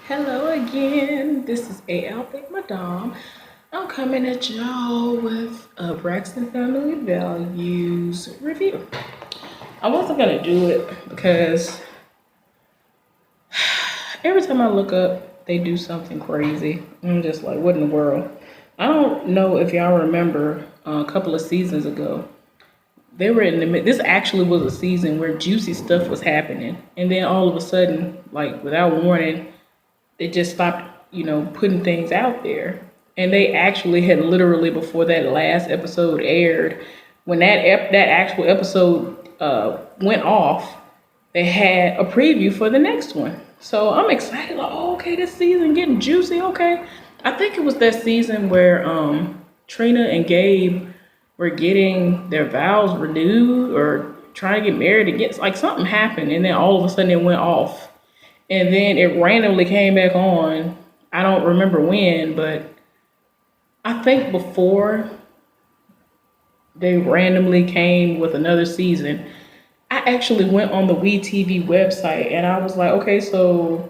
Hello again. This is AL Big Madame. I'm coming at y'all with a Braxton Family Values review. I wasn't gonna do it because every time I look up, they do something crazy. I'm just like, what in the world? I don't know if y'all remember a couple of seasons ago. They were in the this actually was a season where juicy stuff was happening, and then all of a sudden, like without warning, they just stopped, putting things out there. And they actually had literally before that last episode aired, when that actual episode went off, they had a preview for the next one. So I'm excited. Like, oh, okay, this season getting juicy. Okay, I think it was that season where Trina and Gabe were getting their vows renewed or trying to get married again. Like something happened, and then all of a sudden it went off and then it randomly came back on. I don't remember when, but I think before they randomly came with another season, I actually went on the WeTV website and I was like, okay, so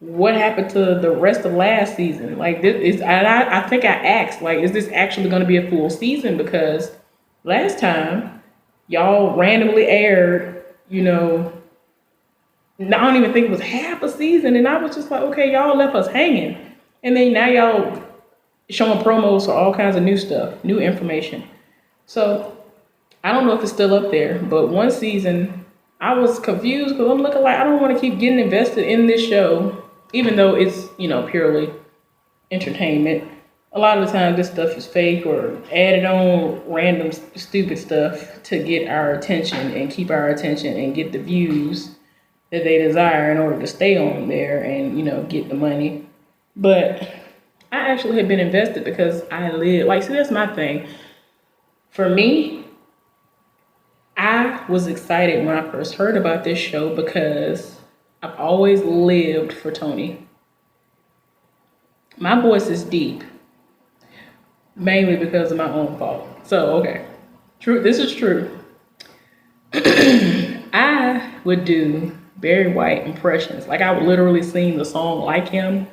what happened to the rest of last season? Like this is, and I think I asked, like, is this actually going to be a full season? Because last time y'all randomly aired, I don't even think it was half a season, and I was just like, okay, y'all left us hanging, and then now y'all showing promos for all kinds of new stuff, new information. So I don't know if it's still up there, but one season I was confused because I'm looking like I don't want to keep getting invested in this show, even though it's purely entertainment. A lot of the time, this stuff is fake or added on random stupid stuff to get our attention and keep our attention and get the views that they desire in order to stay on there and get the money. But I actually had been invested because I live like, see, that's my thing. For me, I was excited when I first heard about this show because I've always lived for Tony. My voice is deep, mainly because of my own fault. So okay, true. This is true. I would do Barry White impressions. Like I would literally sing the song like him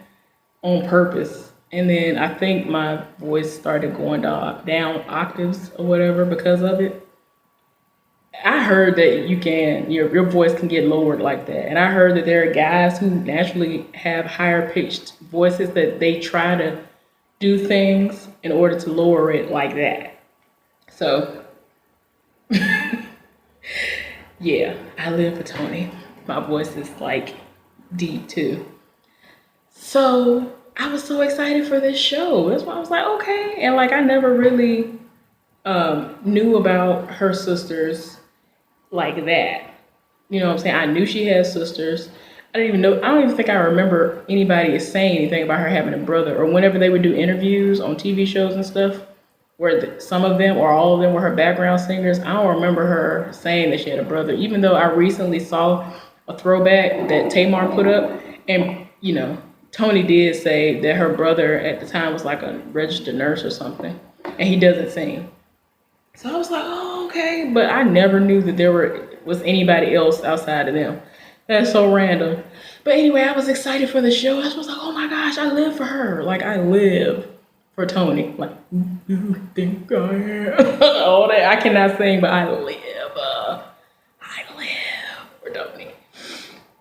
on purpose. And then I think my voice started going down octaves or whatever because of it. I heard that your voice can get lowered like that. And I heard that there are guys who naturally have higher pitched voices that they try to do things in order to lower it like that. So yeah, I live for Tony. My voice is like deep too. So I was so excited for this show. That's why I was like, okay. And like I never really knew about her sisters like that. You know what I'm saying? I knew she had sisters. I don't even think I remember anybody saying anything about her having a brother, or whenever they would do interviews on TV shows and stuff, where some of them or all of them were her background singers. I don't remember her saying that she had a brother, even though I recently saw a throwback that Tamar put up. And, Tony did say that her brother at the time was like a registered nurse or something, and he doesn't sing. So I was like, oh, okay. But I never knew that was anybody else outside of them. That's so random. But anyway, I was excited for the show. I was like, oh my gosh, I live for her. Like, I live for Tony. Like, you think I am? All that. I cannot sing, but I live. I live for Tony.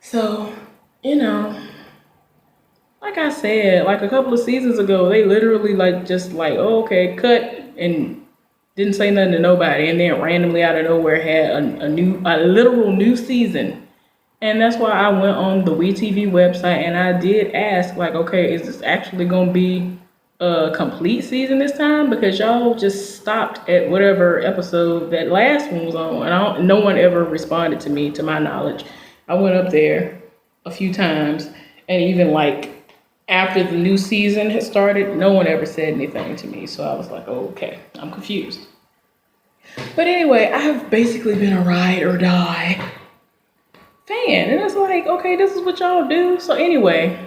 So, like I said, like a couple of seasons ago, they literally oh, okay, cut, and didn't say nothing to nobody, and then randomly out of nowhere had a literal new season. And that's why I went on the WeTV website and I did ask, like, okay, is this actually gonna be a complete season this time? Because y'all just stopped at whatever episode that last one was on, and no one ever responded to me, to my knowledge. I went up there a few times, and even like after the new season had started, no one ever said anything to me. So I was like, oh, okay, I'm confused. But anyway, I've basically been a ride or die fan. And it's like, okay, this is what y'all do. So anyway,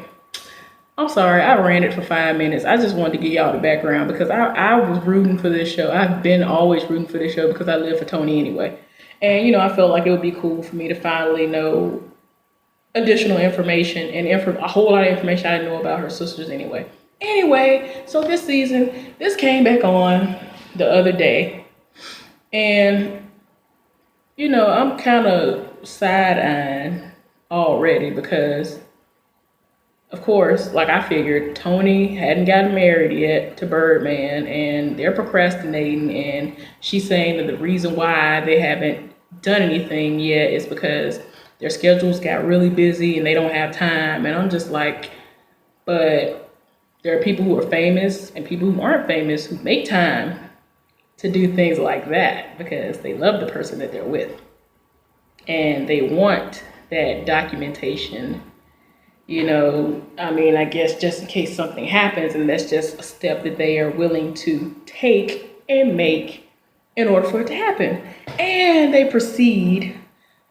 I'm sorry, I ran it for 5 minutes. I just wanted to give y'all the background because I was rooting for this show. I've been always rooting for this show because I live for Tony anyway. And, I felt like it would be cool for me to finally know additional information and a whole lot of information I didn't know about her sisters anyway. Anyway, so this season, this came back on the other day, and I'm kind of side eyeing already because, of course, like I figured, Tony hadn't gotten married yet to Birdman, and they're procrastinating, and she's saying that the reason why they haven't done anything yet is because their schedules got really busy and they don't have time. And I'm just like, but there are people who are famous and people who aren't famous who make time to do things like that because they love the person that they're with. And they want that documentation, I guess just in case something happens, and that's just a step that they are willing to take and make in order for it to happen. And they proceed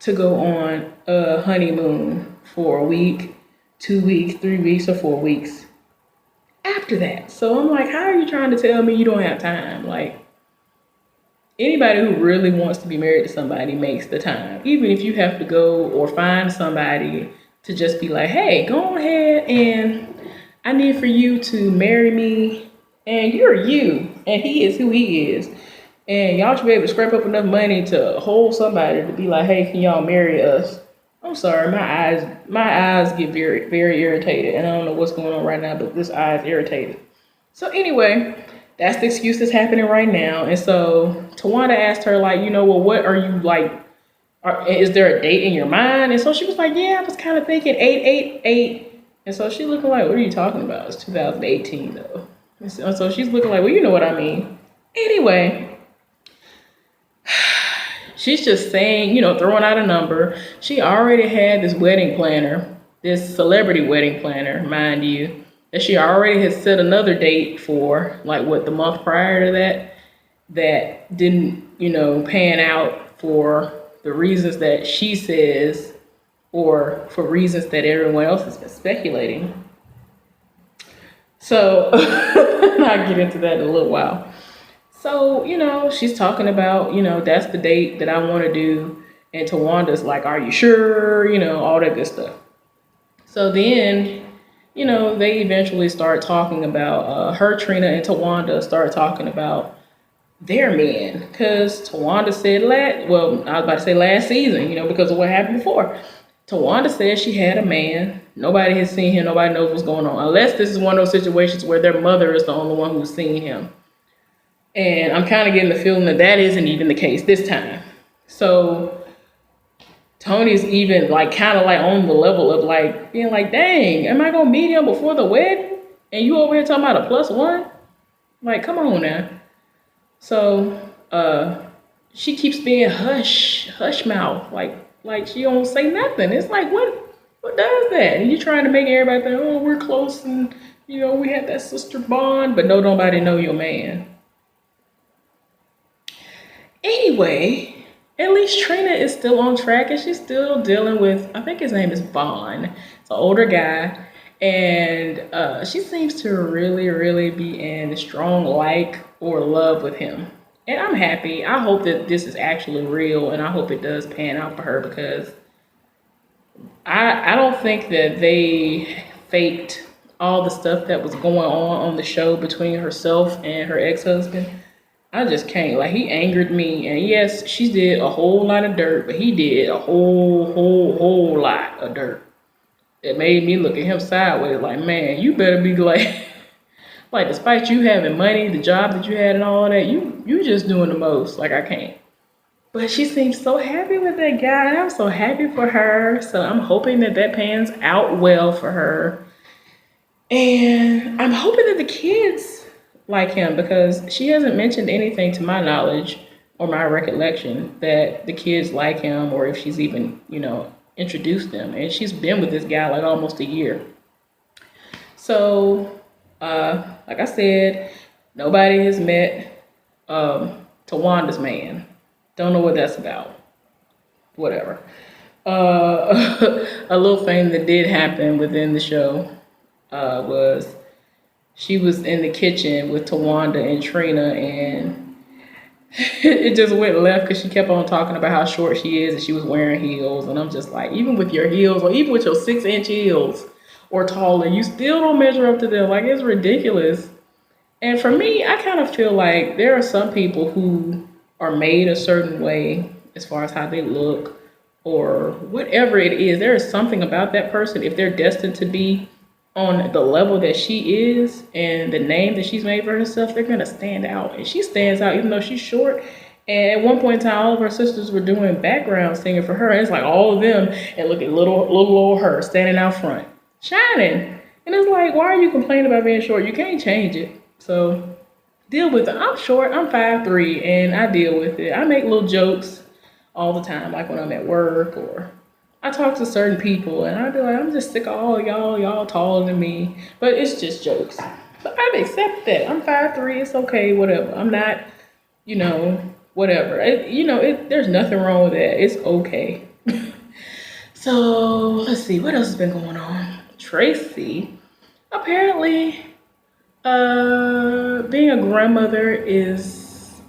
to go on a honeymoon for a week, 2 weeks, 3 weeks, or 4 weeks after that. So I'm like, how are you trying to tell me you don't have time? Like, anybody who really wants to be married to somebody makes the time. Even if you have to go or find somebody to just be like, hey, go ahead and I need for you to marry me, and you're you and he is who he is. And y'all should be able to scrape up enough money to hold somebody to be like, hey, can y'all marry us? I'm sorry, my eyes get very, very irritated. And I don't know what's going on right now, but this eye is irritated. So anyway, that's the excuse that's happening right now. And so Tawanda asked her, like, well, what are you like? Is there a date in your mind? And so she was like, yeah, I was kind of thinking 888. And so she's looking like, what are you talking about? It's 2018 though. And so she's looking like, well, you know what I mean. Anyway, she's just saying, throwing out a number. She already had this wedding planner, this celebrity wedding planner, mind you, that she already had set another date for, like the month prior to that didn't, pan out for the reasons that she says, or for reasons that everyone else has been speculating. So I'll get into that in a little while. So, she's talking about, that's the date that I want to do. And Tawanda's like, are you sure? All that good stuff. So then, they eventually start talking about her, Trina, and Tawanda start talking about their men. Because Tawanda said I was about to say last season, because of what happened before. Tawanda said she had a man. Nobody has seen him. Nobody knows what's going on. Unless this is one of those situations where their mother is the only one who's seen him. And I'm kind of getting the feeling that isn't even the case this time. So Tony's even kind of on the level of being like, dang, am I going to meet him before the wedding? And you over here talking about a +1? Like, come on now. So she keeps being hush mouth. Like she don't say nothing. It's like, what does that? And you're trying to make everybody think, oh, we're close and, we had that sister bond. But no, nobody know your man. Anyway, at least Trina is still on track and she's still dealing with, I think his name is Vaughn. It's an older guy. And she seems to really, really be in strong or love with him. And I'm happy. I hope that this is actually real, and I hope it does pan out for her, because I don't think that they faked all the stuff that was going on the show between herself and her ex-husband. I just can't. He angered me. And yes, she did a whole lot of dirt, but he did a whole lot of dirt. It made me look at him sideways like, man, you better be glad. Despite you having money, the job that you had and all of that, you just doing the most. I can't. But she seems so happy with that guy, and I'm so happy for her. So I'm hoping that pans out well for her. And I'm hoping that the kids like him, because she hasn't mentioned anything to my knowledge or my recollection that the kids like him, or if she's even, introduced them. And she's been with this guy almost a year. So, like I said, nobody has met Tawanda's man. Don't know what that's about. Whatever. A little thing that did happen within the show was she was in the kitchen with Tawanda and Trina, and it just went left because she kept on talking about how short she is and she was wearing heels. And I'm just like, even with your heels or even with your 6-inch heels or taller, you still don't measure up to them. Like, it's ridiculous. And for me, I kind of feel like there are some people who are made a certain way as far as how they look or whatever it is. There is something about that person. If they're destined to be on the level that she is and the name that she's made for herself, they're gonna stand out. And she stands out even though she's short. And at one point in time, all of her sisters were doing background singing for her. And it's like all of them, and look at little old her standing out front, shining. And it's like, why are you complaining about being short? You can't change it. So deal with it. I'm short. I'm 5'3", and I deal with it. I make little jokes all the time, like when I'm at work or I talk to certain people, and I be like, I'm just sick of all y'all taller than me. But it's just jokes. But I accept that. I'm 5'3". It's okay. Whatever. I'm not, whatever. There's nothing wrong with that. It's okay. So let's see. What else has been going on? Tracy, apparently, being a grandmother is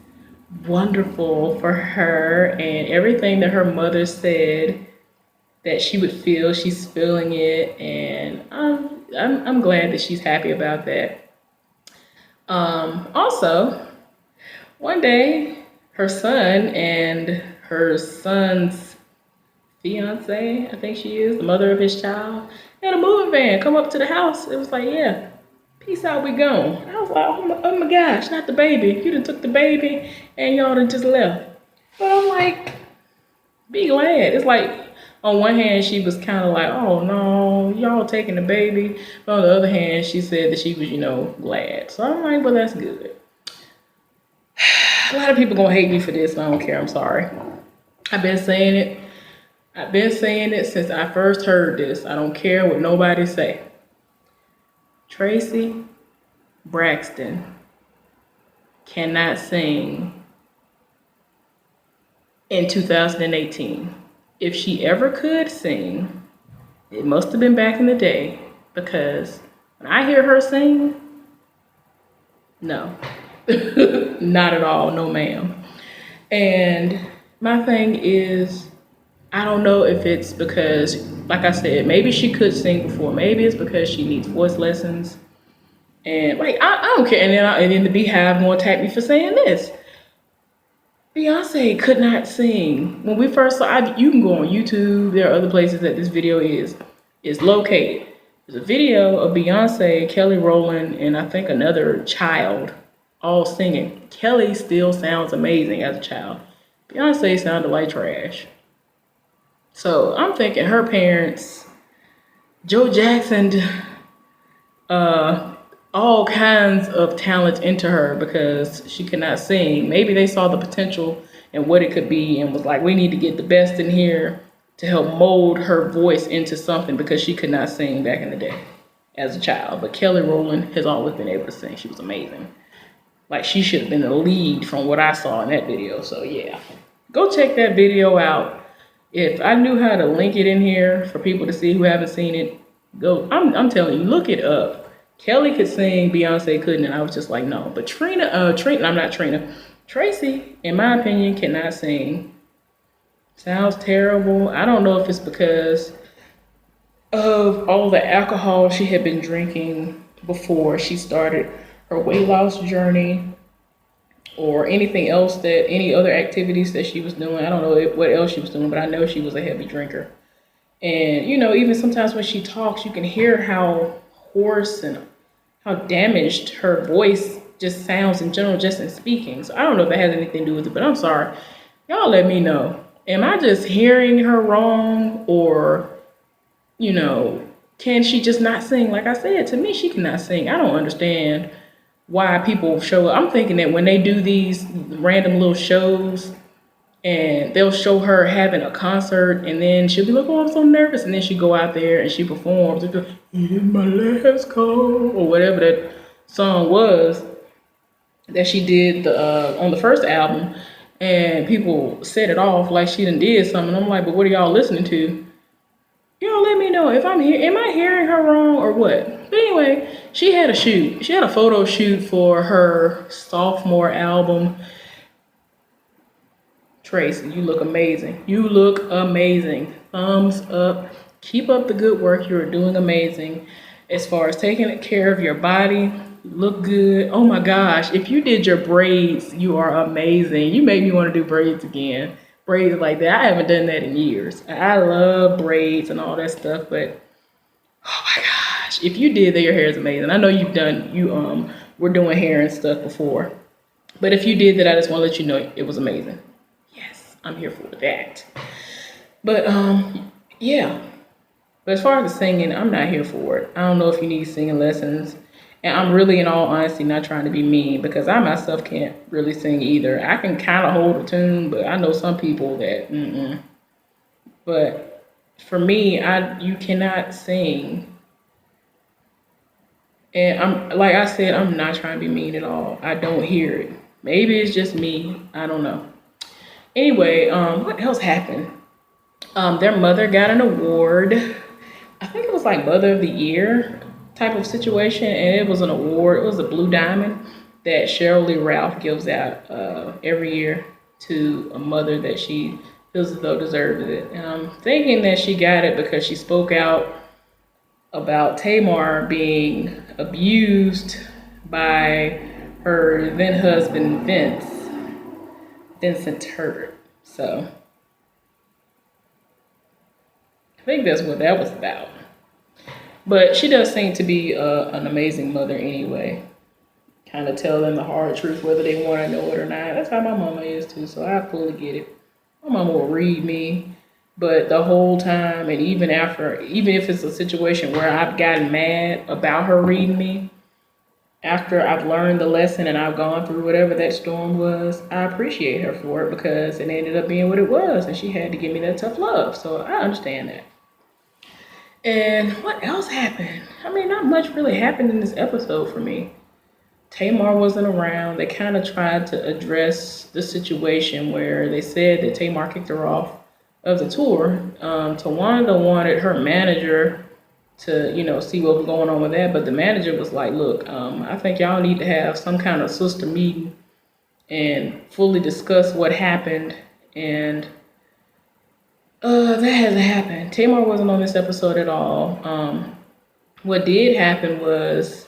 wonderful for her, and everything that her mother said that she would feel, she's feeling it, and I'm glad that she's happy about that. Also, one day, her son and her son's fiance, I think she is, the mother of his child, had a moving van come up to the house. It was like, yeah, peace out, we gone. I was like, oh my gosh, not the baby. You done took the baby and y'all done just left. But I'm like, be glad. It's like, on one hand, she was kind of like, oh no, y'all taking the baby. But on the other hand, she said that she was, glad. So I'm like, well, that's good. A lot of people gonna hate me for this, and I don't care. I'm sorry. I've been saying it. I've been saying it since I first heard this. I don't care what nobody say. Tracy Braxton cannot sing in 2018. If she ever could sing, it must have been back in the day, because when I hear her sing, no, not at all, no ma'am. And my thing is, I don't know if it's because, like I said, maybe she could sing before. Maybe it's because she needs voice lessons. And like, I don't care. And then the Beehive gonna attack me for saying this. Beyonce could not sing. When we first saw it, you can go on YouTube. There are other places that this video is located. There's a video of Beyonce, Kelly Rowland, and I think another child all singing. Kelly still sounds amazing as a child. Beyonce sounded like trash. So I'm thinking her parents, Joe Jackson, all kinds of talent into her because she could not sing. Maybe they saw the potential and what it could be and was like, we need to get the best in here to help mold her voice into something, because she could not sing back in the day as a child. But Kelly Rowland has always been able to sing. She was amazing. Like, she should have been the lead from what I saw in that video. So yeah, go check that video out. If I knew how to link it in here for people to see who haven't seen it, go. I'm telling you, look it up. Kelly could sing, Beyonce couldn't, and I was just like, no. But Tracy, in my opinion, cannot sing. Sounds terrible. I don't know if it's because of all the alcohol she had been drinking before she started her weight loss journey, or anything else, any other activities that she was doing. I don't know what else she was doing, but I know she was a heavy drinker. And, even sometimes when she talks, you can hear how hoarse and how damaged her voice just sounds in general, just in speaking. So I don't know if that has anything to do with it, but I'm sorry. Y'all let me know. Am I just hearing her wrong, or, can she just not sing? Like I said, to me, she cannot sing. I don't understand why people show up. I'm thinking that when they do these random little shows and they'll show her having a concert, and then she'll be like, oh, I'm so nervous. And then she go out there and she performs. It's like, in my last call, or whatever that song was that she did on the first album. And people set it off like she done did something. I'm like, but what are y'all listening to? Y'all let me know if I'm here. Am I hearing her wrong or what? But anyway, she had a shoot. She had a photo shoot for her sophomore album. Tracy, you look amazing. You look amazing. Thumbs up. Keep up the good work. You're doing amazing. As far as taking care of your body, you look good. Oh my gosh, if you did your braids, you are amazing. You made me want to do braids again. Braids like that. I haven't done that in years. I love braids and all that stuff, but oh my gosh, if you did that, your hair is amazing. I know you were doing hair and stuff before. But if you did that, I just want to let you know it was amazing. Yes, I'm here for that. But yeah. But as far as the singing, I'm not here for it. I don't know if you need singing lessons. And I'm really, in all honesty, not trying to be mean because I myself can't really sing either. I can kind of hold a tune, but I know some people that, But for me, you cannot sing. And like I said, I'm not trying to be mean at all. I don't hear it. Maybe it's just me. I don't know. Anyway, what else happened? Their mother got an award. I think it was like Mother of the Year type of situation, and it was an award. It was a Blue Diamond that Cheryl Lee Ralph gives out every year to a mother that she feels as though deserved it. And I'm thinking that she got it because she spoke out about Tamar being abused by her then husband Vincent Hurt. So I think that's what that was about. But she does seem to be an amazing mother anyway. Kind of tell them the hard truth whether they want to know it or not. That's how my mama is too, so I fully get it. My mama will read me, but the whole time, and even if it's a situation where I've gotten mad about her reading me, after I've learned the lesson and I've gone through whatever that storm was, I appreciate her for it because it ended up being what it was, and she had to give me that tough love, so I understand that. And what else happened? I mean, not much really happened in this episode for me. Tamar wasn't around. They kind of tried to address the situation where they said that Tamar kicked her off of the tour. Tawanda wanted her manager to, see what was going on with that, but the manager was like, look, I think y'all need to have some kind of sister meeting and fully discuss what happened, and that hasn't happened. Tamar wasn't on this episode at all. What did happen was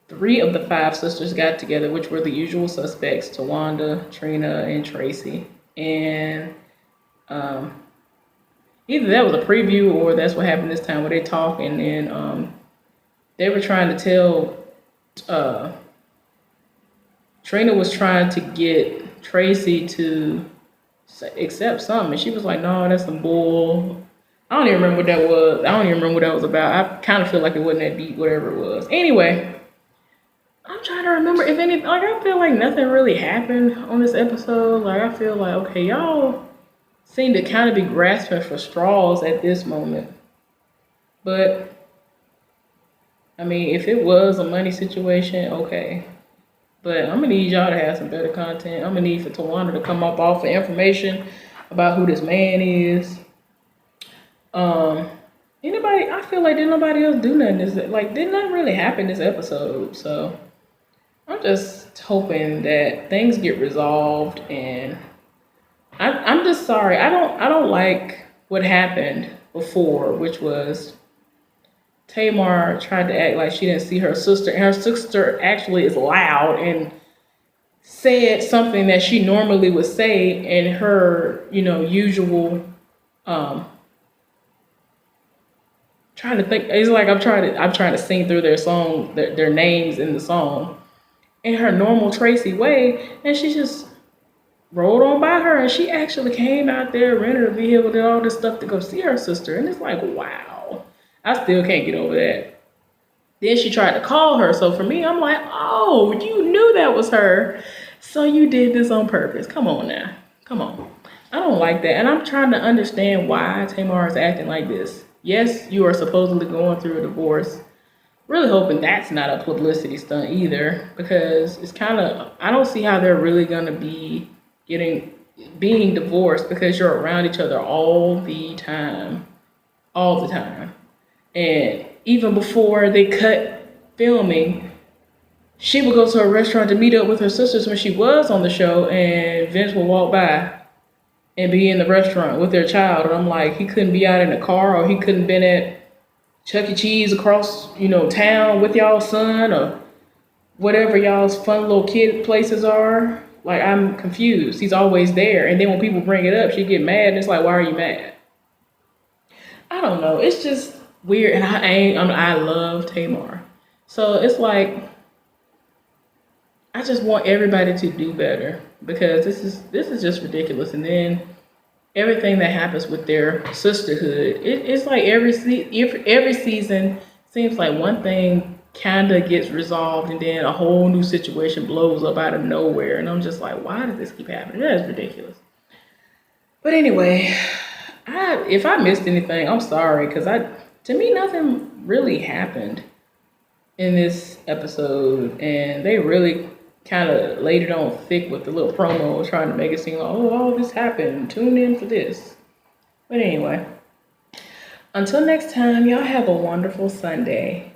3 of the 5 sisters got together, which were the usual suspects, Tawanda, Trina, and Tracy. And either that was a preview or that's what happened this time where they talk, and then they were trying to tell, Trina was trying to get Tracy to accept something, and she was like, no, that's some bull. I don't even remember what that was. I don't even remember what that was about. I kind of feel like it wasn't that deep, whatever it was. Anyway, I'm trying to remember if anything. Like, I feel like nothing really happened on this episode. Like, I feel like, okay, y'all seem to kind of be grasping for straws at this moment. But, I mean, if it was a money situation, okay. But I'm going to need y'all to have some better content. I'm going to need for Tawanda to come up off of information about who this man is. I feel like didn't nobody else do nothing. Did not really happen this episode. So I'm just hoping that things get resolved, and I'm just sorry. I don't like what happened before, which was Tamar tried to act like she didn't see her sister, and her sister actually is loud and said something that she normally would say in her, usual, trying to think. It's like I'm trying to sing through their song, their names in the song, in her normal Tracy way, and she just rolled on by her, and she actually came out there, rented a vehicle, did all this stuff to go see her sister, and it's like, wow, I still can't get over that. Then she tried to call her, so for me, I'm like, oh, you knew that was her, so you did this on purpose. Come on now, come on. I don't like that, and I'm trying to understand why Tamar is acting like this. Yes, you are supposedly going through a divorce. Really hoping that's not a publicity stunt either, because it's kind of, I don't see how they're really gonna be being divorced because you're around each other all the time. And even before they cut filming, she would go to a restaurant to meet up with her sisters when she was on the show, and Vince would walk by and be in the restaurant with their child. And I'm like, he couldn't be out in the car, or he couldn't been at Chuck E. Cheese across, town with y'all's son, or whatever y'all's fun little kid places are. Like, I'm confused. He's always there. And then when people bring it up, she get mad, and it's like, why are you mad? I don't know. It's just weird. And I love Tamar. So it's like, I just want everybody to do better, because this is just ridiculous. And then everything that happens with their sisterhood, it's like every season seems like one thing kind of gets resolved, and then a whole new situation blows up out of nowhere. And I'm just like, why does this keep happening? That is ridiculous. But anyway, if I missed anything, I'm sorry, because to me nothing really happened in this episode, and they really kind of laid it on thick with the little promo, trying to make it seem like, oh, all this happened, tune in for this. But anyway, until next time, y'all have a wonderful Sunday.